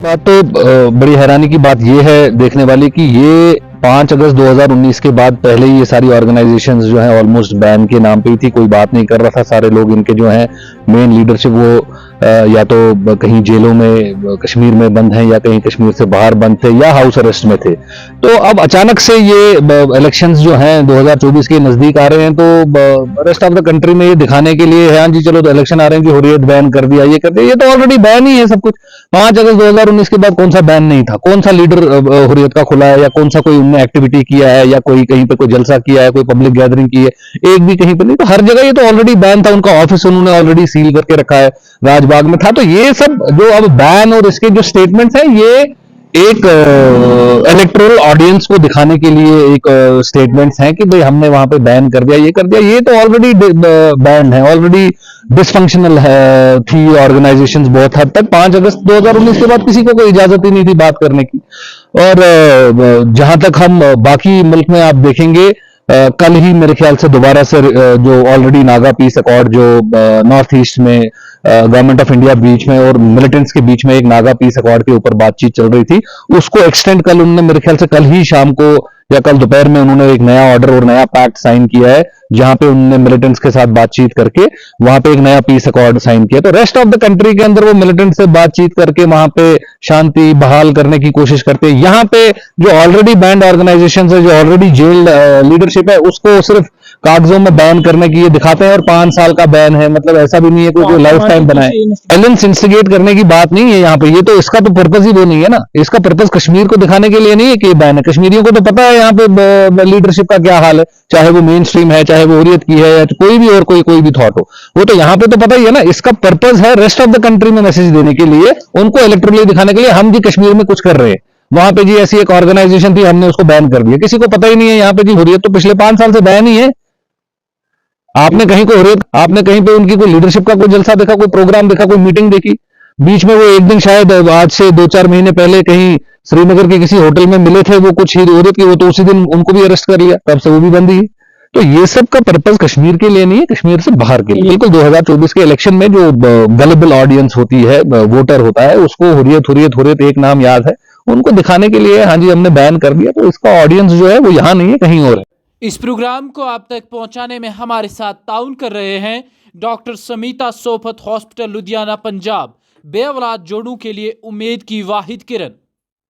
बात तो बड़ी हैरानी की बात ये है देखने वाली कि ये 5 अगस्त 2019 के बाद पहले ही ये सारी ऑर्गेनाइजेशंस जो हैं ऑलमोस्ट बैन के नाम पे ही थी। कोई बात नहीं कर रहा था। सारे लोग इनके जो हैं मेन लीडरशिप वो या तो कहीं जेलों में कश्मीर में बंद हैं या कहीं कश्मीर से बाहर बंद थे या हाउस अरेस्ट में थे। तो अब अचानक से ये इलेक्शंस जो हैं 2024 के नजदीक आ रहे हैं, तो रेस्ट ऑफ द कंट्री में ये दिखाने के लिए हाँ जी चलो तो इलेक्शन आ रहे हैं कि हुर्रियत बैन कर दिया, ये कर दिया। ये तो ऑलरेडी बैन ही है सब कुछ। 5 अगस्त 2019 के बाद कौन सा बैन नहीं था? कौन सा लीडर हुर्रियत का खुला है या कौन सा कोई उनने एक्टिविटी किया है या कोई कहीं पे कोई जलसा किया है, कोई पब्लिक गैदरिंग की है? एक भी कहीं पे नहीं। तो हर जगह ये तो ऑलरेडी बैन था। उनका ऑफिस उन्होंने ऑलरेडी सील करके रखा है, राजबाग में था। तो ये सब जो अब बैन और इसके जो स्टेटमेंट्स हैं, ये एक इलेक्टोरल ऑडियंस को दिखाने के लिए एक स्टेटमेंट्स हैं कि भाई हमने वहां पे बैन कर दिया, ये कर दिया। ये तो ऑलरेडी बैन है, ऑलरेडी डिसफंक्शनल है थी ऑर्गेनाइजेशंस बहुत हद तक। 5 अगस्त 2019 के बाद किसी को कोई इजाजत ही नहीं थी बात करने की। और जहां तक हम बाकी मुल्क में आप देखेंगे, कल ही मेरे ख्याल से दोबारा से जो ऑलरेडी नागा पीस अकॉर्ड जो नॉर्थ ईस्ट में गवर्नमेंट ऑफ इंडिया बीच में और मिलिटेंट्स के बीच में एक नागा पीस अकॉर्ड के ऊपर बातचीत चल रही थी, उसको एक्सटेंड कल उन्होंने मेरे ख्याल से कल ही शाम को या कल दोपहर में उन्होंने एक नया ऑर्डर और नया पैक्ट साइन किया है, जहां पे उन्होंने मिलिटेंट्स के साथ बातचीत करके वहां पे एक नया पीस अकॉर्ड साइन किया। तो रेस्ट ऑफ द कंट्री के अंदर वो मिलिटेंट से बातचीत करके वहां पे शांति बहाल करने की कोशिश करते हैं। यहाँ पे जो ऑलरेडी बैंड ऑर्गेनाइजेशन है, जो ऑलरेडी जेल्ड लीडरशिप है, उसको सिर्फ कागजों में बैन करने की ये दिखाते हैं। और 5 साल का बैन है, मतलब ऐसा भी नहीं है कोई जो लाइफ टाइम बनाए। वायलेंस इंस्टिगेट करने की बात नहीं है यहाँ पे। ये तो इसका तो पर्पज ही वो नहीं है ना। इसका पर्पज कश्मीर को दिखाने के लिए नहीं है कि ये बैन है। कश्मीरियों को तो पता है यहाँ पे लीडरशिप का क्या हाल है, चाहे वो मेन स्ट्रीम है, चाहे वो हुर्रियत की है, या कोई भी और कोई भी थॉट हो, वो तो यहाँ पे तो पता ही है ना। इसका पर्पज है रेस्ट ऑफ द कंट्री में मैसेज देने के लिए, उनको इलेक्टोरली दिखाने के लिए हम जी कश्मीर में कुछ कर रहे हैं। वहां पे जी ऐसी एक ऑर्गेनाइजेशन थी, हमने उसको बैन कर दिया। किसी को पता ही नहीं है यहाँ पे जी हुर्रियत तो पिछले 5 साल से बैन ही है। आपने कहीं को हुर्रियत, आपने कहीं पे उनकी कोई लीडरशिप का कोई जलसा देखा, कोई प्रोग्राम देखा, कोई मीटिंग देखी? बीच में वो एक दिन शायद आज से 2-4 महीने पहले कहीं श्रीनगर के किसी होटल में मिले थे वो कुछ ही हुर्रियत की, वो तो उसी दिन उनको भी अरेस्ट कर लिया, तब से वो भी बंद ही। तो ये सब का पर्पज कश्मीर के लिए नहीं है, कश्मीर से बाहर के लिए। बिल्कुल 2024 के इलेक्शन में जो गलेबल ऑडियंस होती है, वोटर होता है, उसको हुर्रियत हुर्रियत हुर्रियत एक नाम याद है, उनको दिखाने के लिए हाँ जी हमने बैन कर दिया। तो इसका ऑडियंस जो है वो यहाँ नहीं है, कहीं और है। इस प्रोग्राम को आप तक पहुंचाने में हमारे साथ ताउन कर रहे हैं डॉक्टर समीता सोफत हॉस्पिटल लुधियाना पंजाब। बेऔलाद जोड़ों के लिए उम्मीद की वाहिद किरण।